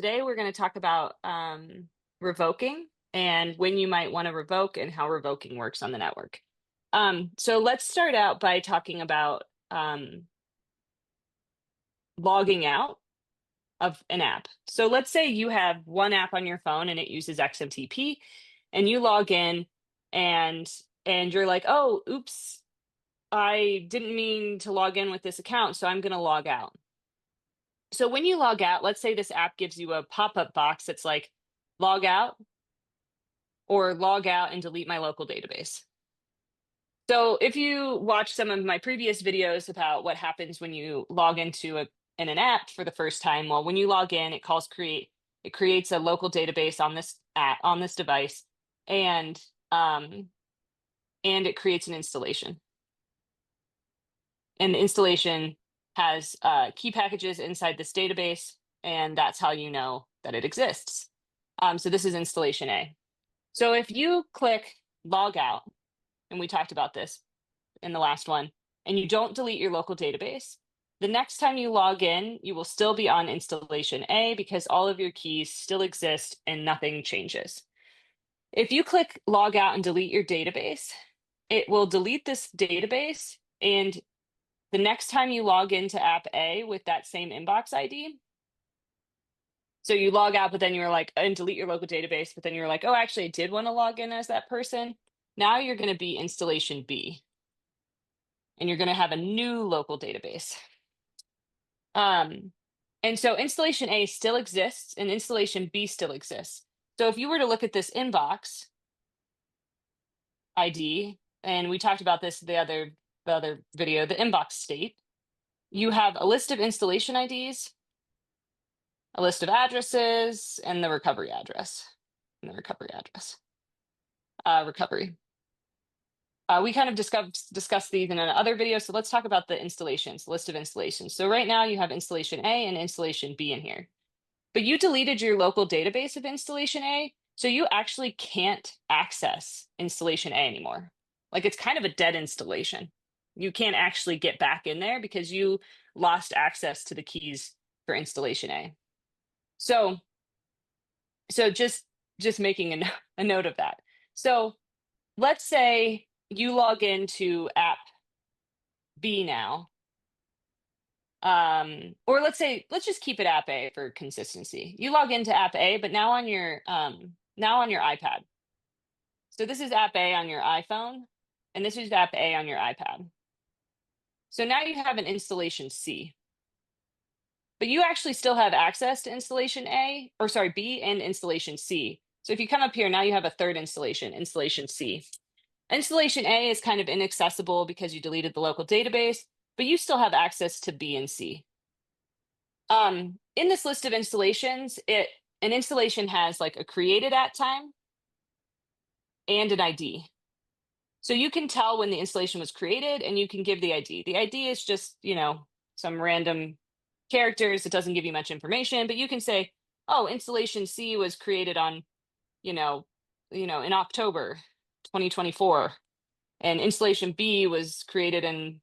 Today we're going to talk about revoking and when you might want to revoke and how revoking works on the network. So let's start out by talking about logging out of an app. So let's say you have one app on your phone and it uses XMTP, and you log in and you're like, oh, oops, I didn't mean to log in with this account, so I'm going to log out. So when you log out, let's say this app gives you a pop-up box that's like, log out or log out and delete my local database. So if you watch some of my previous videos about what happens when you log into in an app for the first time, well, when you log in, it creates a local database on this app, on this device, and it creates an installation. And the installation has key packages inside this database, and that's how you know that it exists. So this is installation A. So if you click log out, and we talked about this in the last one, and you don't delete your local database, the next time you log in, you will still be on installation A because all of your keys still exist and nothing changes. If you click log out and delete your database, it will delete this database, and the next time you log into app A with that same inbox ID, so you log out, but then you're like, and delete your local database, but then you're like, oh, actually, I did want to log in as that person. Now you're going to be installation B, and you're going to have a new local database. And so installation A still exists, and installation B still exists. So if you were to look at this inbox ID, and we talked about this the other video, the inbox state, you have a list of installation IDs, a list of addresses, and the recovery address. Recovery. We kind of discussed these in another video, so let's talk about the installations, list of installations. So right now you have installation A and installation B in here, but you deleted your local database of installation A, so you actually can't access installation A anymore. Like, it's kind of a dead installation. You can't actually get back in there because you lost access to the keys for installation A. So just making a note of that. So let's say you log into app B now. Or let's just keep it app A for consistency. You log into app A, but now on your iPad. So this is app A on your iPhone, and this is app A on your iPad. So now you have an installation C. But you actually still have access to installation B and installation C. So if you come up here, now you have a third installation, installation C. Installation A is kind of inaccessible because you deleted the local database, but you still have access to B and C. In this list of installations, an installation has like a created at time and an ID. So you can tell when the installation was created, and you can give the ID. The ID is just, some random characters. It doesn't give you much information, but you can say, oh, installation C was created on, in October 2024, and installation B was created in,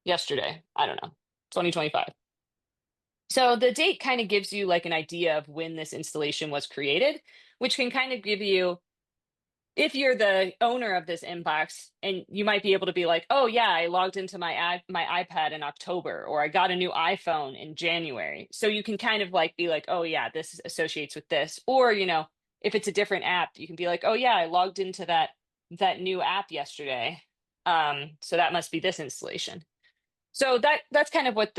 yesterday, I don't know, 2025. So the date kind of gives you like an idea of when this installation was created, which can kind of give you, if you're the owner of this inbox, and you might be able to be like, oh yeah, I logged into my iPad in October, or I got a new iPhone in January. So you can kind of like be like, oh yeah, this associates with this. Or, if it's a different app, you can be like, oh yeah, I logged into that new app yesterday. So that must be this installation. So that's kind of what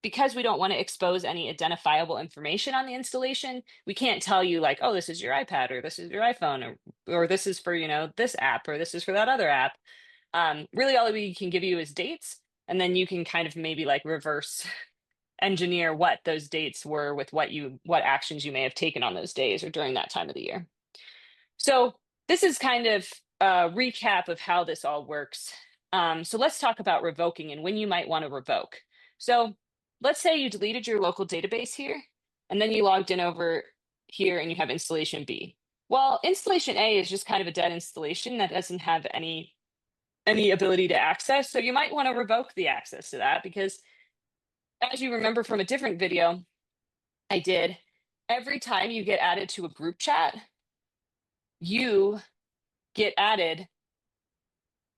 because we don't want to expose any identifiable information on the installation, we can't tell you like, oh, this is your iPad, or this is your iPhone, or this is for, this app, or this is for that other app. Really all we can give you is dates, and then you can kind of maybe like reverse engineer what those dates were with what actions you may have taken on those days or during that time of the year. So this is kind of a recap of how this all works. So let's talk about revoking and when you might want to revoke. So let's say you deleted your local database here, and then you logged in over here and you have installation B. Well, installation A is just kind of a dead installation that doesn't have any ability to access. So you might want to revoke the access to that, because as you remember from a different video, I did. Every time you get added to a group chat, you get added.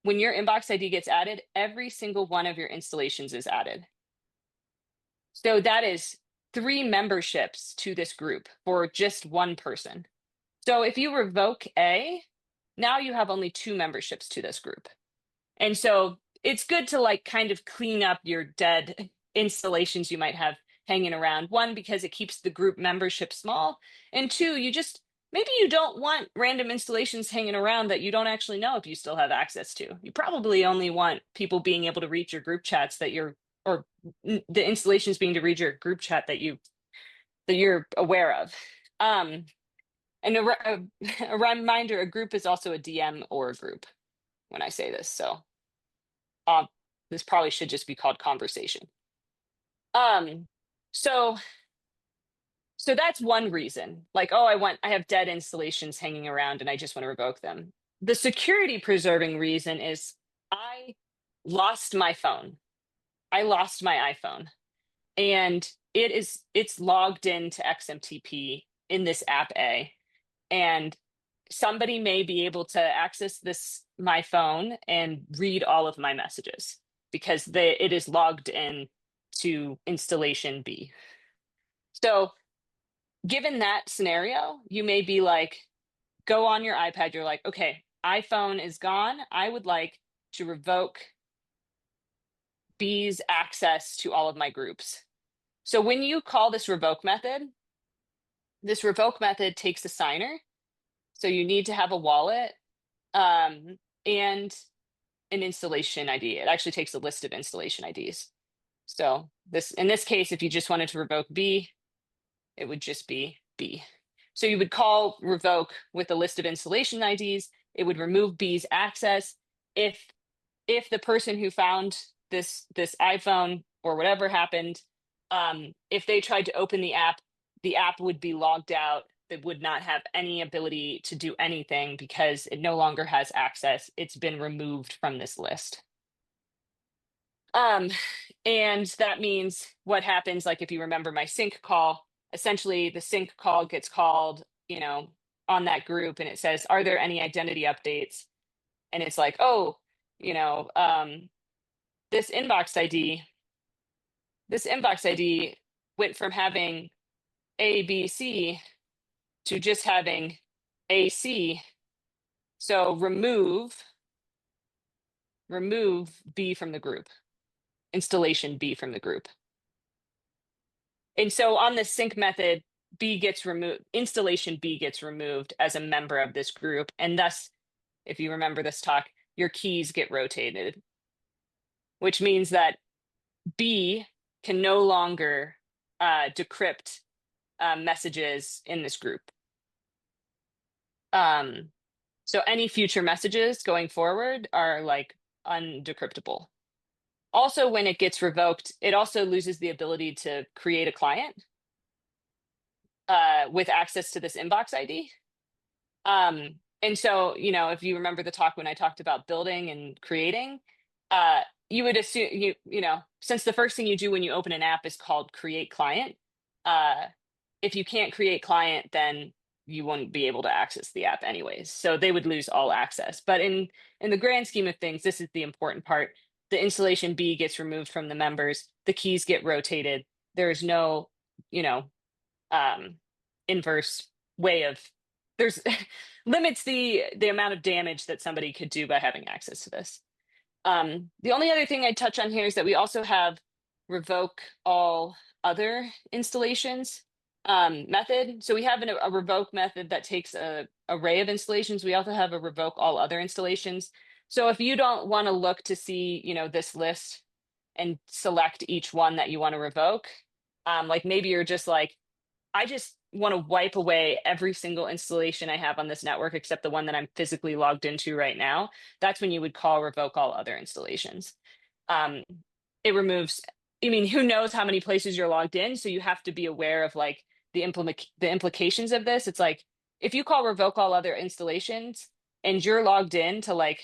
When your inbox ID gets added, every single one of your installations is added. So that is 3 memberships to this group for just one person. So if you revoke A, now you have only 2 memberships to this group. And so it's good to like kind of clean up your dead installations you might have hanging around. One, because it keeps the group membership small. And two, maybe you don't want random installations hanging around that you don't actually know if you still have access to. You probably only want people being able to read your group chats or the installations being to read your group chat that you're aware of. And a reminder, a group is also a DM or a group when I say this. So um, this probably should just be called conversation. Um, so so that's one reason. Like, oh, I have dead installations hanging around and I just want to revoke them. The security preserving reason is I lost my phone. I lost my iPhone. And it's logged into XMTP in this app A. And somebody may be able to access my phone and read all of my messages because it is logged in to installation B. So given that scenario, you may be like, go on your iPad, you're like, okay, iPhone is gone. I would like to revoke B's access to all of my groups. So when you call this revoke method takes a signer. So you need to have a wallet and an installation ID. It actually takes a list of installation IDs. So in this case, if you just wanted to revoke B, it would just be B. So you would call revoke with a list of installation IDs. It would remove B's access. If the person who found this iPhone or whatever happened, if they tried to open the app would be logged out. It would not have any ability to do anything because it no longer has access. It's been removed from this list. And that means what happens, like if you remember my sync call, essentially the sync call gets called, on that group and it says, are there any identity updates? And it's like, oh, you know, um, this inbox ID, this inbox ID went from having A, B, C to just having AC. So remove B from the group, installation B from the group. And so on the sync method, B gets removed, installation B gets removed as a member of this group. And thus, if you remember this talk, your keys get rotated, which means that B can no longer decrypt messages in this group. So any future messages going forward are like undecryptable. Also, when it gets revoked, it also loses the ability to create a client with access to this inbox ID. And so, if you remember the talk when I talked about building and creating, you would assume since the first thing you do when you open an app is called create client, if you can't create client, then you wouldn't be able to access the app anyways. So they would lose all access. But in the grand scheme of things, this is the important part. The installation B gets removed from the members, the keys get rotated. There is no, inverse way of there's limits the amount of damage that somebody could do by having access to this. The only other thing I'd touch on here is that we also have revoke all other installations method. So we have a revoke method that takes a array of installations. We also have a revoke all other installations. So if you don't want to look to see, this list and select each one that you want to revoke, like maybe you're just like, I just want to wipe away every single installation I have on this network except the one that I'm physically logged into right now. That's when you would call revoke all other installations. It removes, who knows how many places you're logged in, so you have to be aware of like the implications of this. It's like if you call revoke all other installations and you're logged in to like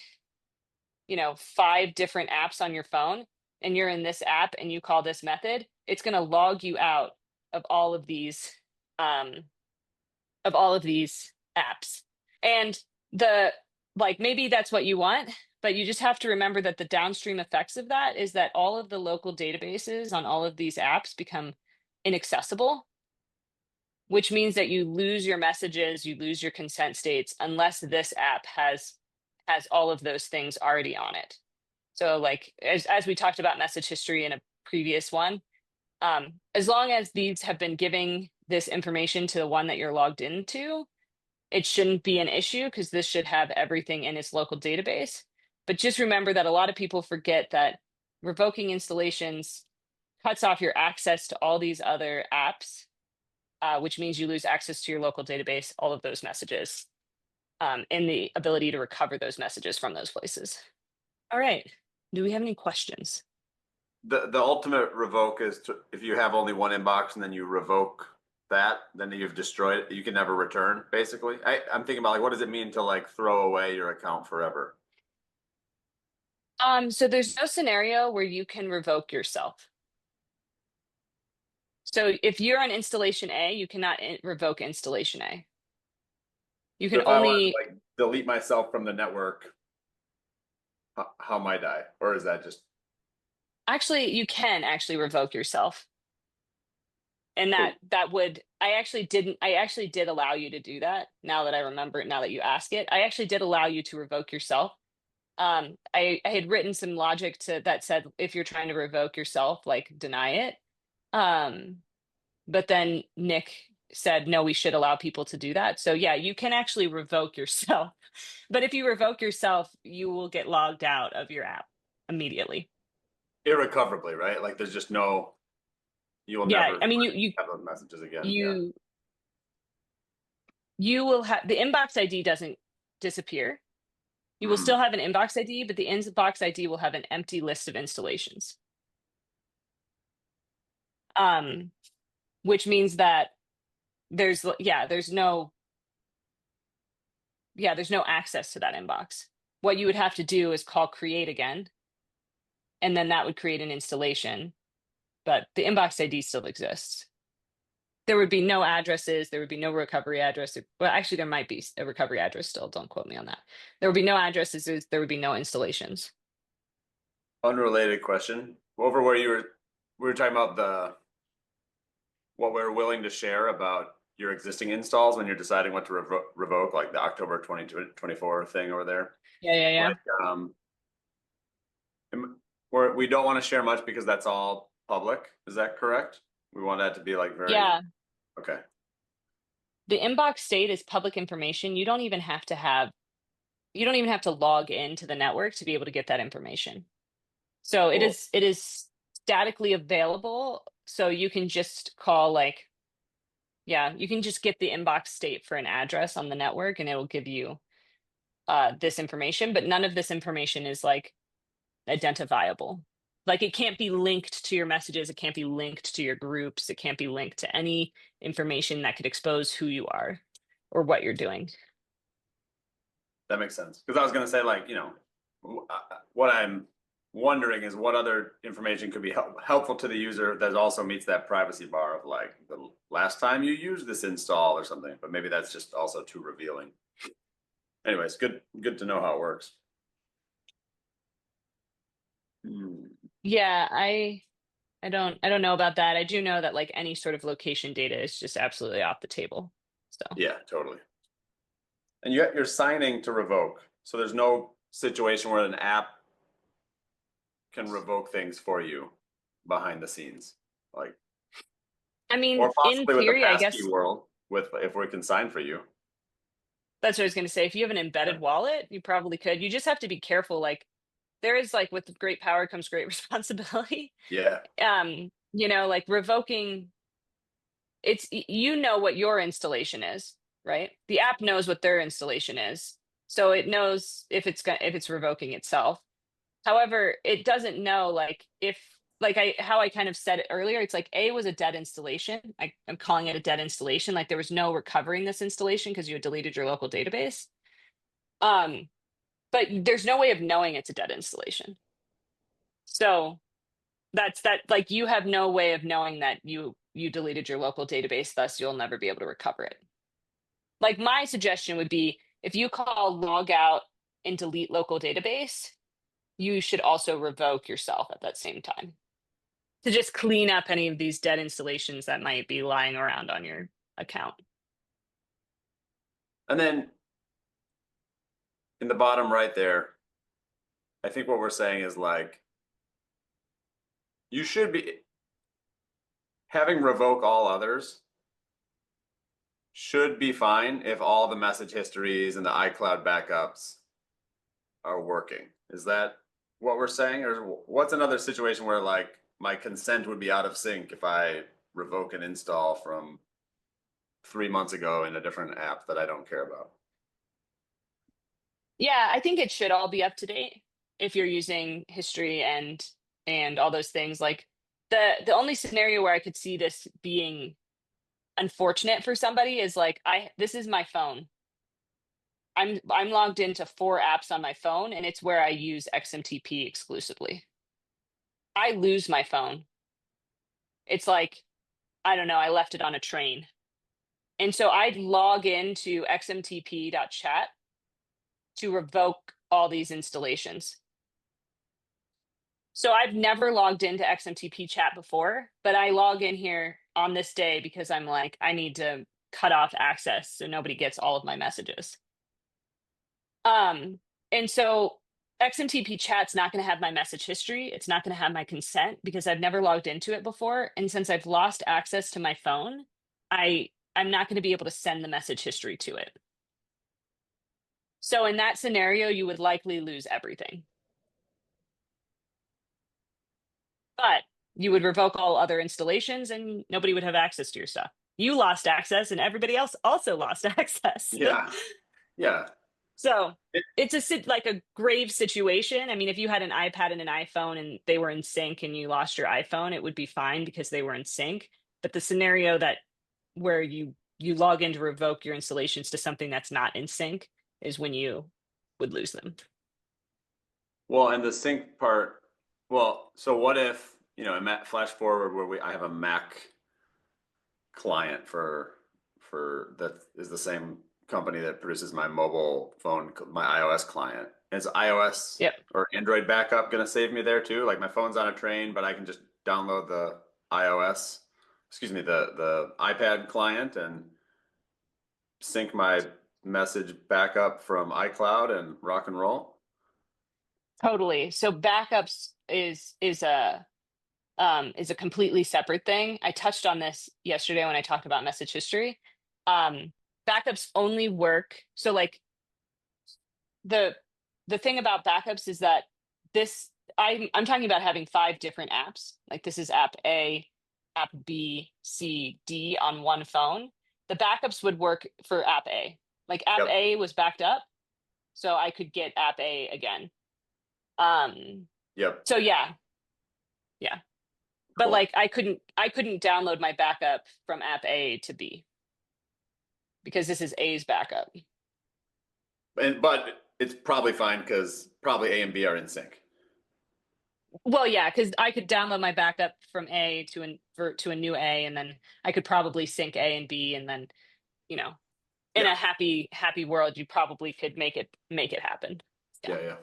5 different apps on your phone and you're in this app and you call this method, it's going to log you out of all of these um, of all of these apps. And the like maybe that's what you want, but you just have to remember that the downstream effects of that is that all of the local databases on all of these apps become inaccessible, which means that you lose your messages, you lose your consent states unless this app has all of those things already on it. So like as we talked about message history in a previous one, as long as these have been giving this information to the one that you're logged into, it shouldn't be an issue because this should have everything in its local database. But just remember that a lot of people forget that revoking installations cuts off your access to all these other apps, which means you lose access to your local database, all of those messages, and the ability to recover those messages from those places. All right. Do we have any questions? The ultimate revoke is if you have only one inbox and then you revoke that, then you've destroyed it. You can never return, basically. I'm thinking about like, what does it mean to like throw away your account forever? So there's no scenario where you can revoke yourself. So if you're on installation A, you cannot revoke installation A. You So can if I want only to like delete myself from the network, how might I? Or is that just actually you can actually revoke yourself. And cool? that would I actually did allow you to do that now that I remember it, now that you ask it. I actually did allow you to revoke yourself. I had written some logic to that said if you're trying to revoke yourself, like deny it. Um, but then Nick said no, we should allow people to do that. So yeah, you can actually revoke yourself. But if you revoke yourself, you will get logged out of your app immediately. Irrecoverably, right? Like there's just no, you will Yeah, never I mean you have those messages again. Yeah. you you will have the inbox ID doesn't disappear. You will Mm. still have an inbox ID, but the inbox ID will have an empty list of installations. Um, which means that there's no access to that inbox. What you would have to do is call create again, and then that would create an installation, but the inbox ID still exists. There would be no addresses, there would be no recovery address. Well, actually, there might be a recovery address still. Don't quote me on that. There would be no addresses, there would be no installations. Unrelated question. Over where we were talking about what we're willing to share about your existing installs when you're deciding what to revoke, like the October 2024 thing over there. Yeah, yeah, yeah. Like, we don't want to share much because that's all public. Is that correct? We want that to be like very, Yeah. okay. The inbox state is public information. You don't even have to log into the network to be able to get that information. So Cool. it is statically available. So you can just call like, yeah, you can just get the inbox state for an address on the network and it'll give you this information, but none of this information is like identifiable. Like it can't be linked to your messages, it can't be linked to your groups, it can't be linked to any information that could expose who you are or what you're doing. That makes sense. Because I was going to say, like, what I'm wondering is what other information could be helpful to the user that also meets that privacy bar of like the last time you used this install or something. But maybe that's just also too revealing. Anyways, good to know how it works. Hmm. Yeah, I don't know about that. I do know that like any sort of location data is just absolutely off the table. So Yeah, totally. And you're signing to revoke. So there's no situation where an app can revoke things for you behind the scenes. Like, I mean, or in possibly with the theory, I passkey guess world, with if we can sign for you. that's what I was going to say. If you have an Yeah. embedded wallet, you probably could. You just have to be careful. Like there is like with great power comes great responsibility. Yeah. Like revoking you know what your installation is, right? The app knows what their installation is. So it knows if it's revoking itself. However, it doesn't know like if like I how I kind of said it earlier, it's like A was a dead installation. I'm calling it a dead installation. Like there was no recovering this installation because you had deleted your local database. Um, but there's no way of knowing it's a dead installation. So that's that like you have no way of knowing that you deleted your local database, thus you'll never be able to recover it. Like my suggestion would be if you call log out and delete local database, you should also revoke yourself at that same time to just clean up any of these dead installations that might be lying around on your account. And then in the bottom right there, I think what we're saying is like, you should be having revoke all others should be fine if all the message histories and the iCloud backups are working. Is that what we're saying? Or what's another situation where like my consent would be out of sync if I revoke an install from 3 months ago in a different app that I don't care about? Yeah, I think it should all be up to date if you're using history and all those things. Like the only scenario where I could see this being unfortunate for somebody is like this is my phone. I'm logged into 4 apps on my phone and it's where I use XMTP exclusively. I lose my phone. It's like, I don't know, I left it on a train. And so I'd log into xmtp.chat to revoke all these installations. So I've never logged into XMTP chat before, but I log in here on this day because I'm like, I need to cut off access so nobody gets all of my messages. And so XMTP chat's not going to have my message history. It's not going to have my consent because I've never logged into it before. And since I've lost access to my phone, I'm not going to be able to send the message history to it. So in that scenario, you would likely lose everything. But you would revoke all other installations and nobody would have access to your stuff. You lost access and everybody else also lost access. Yeah. Yeah. So It, it's like a grave situation. I mean, if you had an iPad and an iPhone and they were in sync and you lost your iPhone, it would be fine because they were in sync. But the scenario that where you log in to revoke your installations to something that's not in sync is when you would lose them. well, and the sync part, well, so what if, flash forward where I have a Mac client for that is the same company that produces my mobile phone, my iOS client. Is iOS Yep. or Android backup going to save me there too? Like my phone's on a train, but I can just download the iOS, excuse me, the iPad client and sync my message backup from iCloud and rock and roll. Totally. So backups is a completely separate thing. I touched on this yesterday when I talked about message history. Um, Backups only work. So like the the thing about backups is that this I'm talking about having 5 different apps. Like this is app A, app B, C, D on one phone. The backups would work for app A. Like app Yep. A was backed up, so I could get app A again. Um, Yep. so yeah, yeah. But Cool. like I couldn't download my backup from app A to B because this is A's backup. But it's probably fine because probably A and B are in sync. Well, yeah, because I could download my backup from A to a new A, and then I could probably sync A and B, and then in Yeah. a happy world, you probably could make it happen. Yeah. Yeah. Yeah.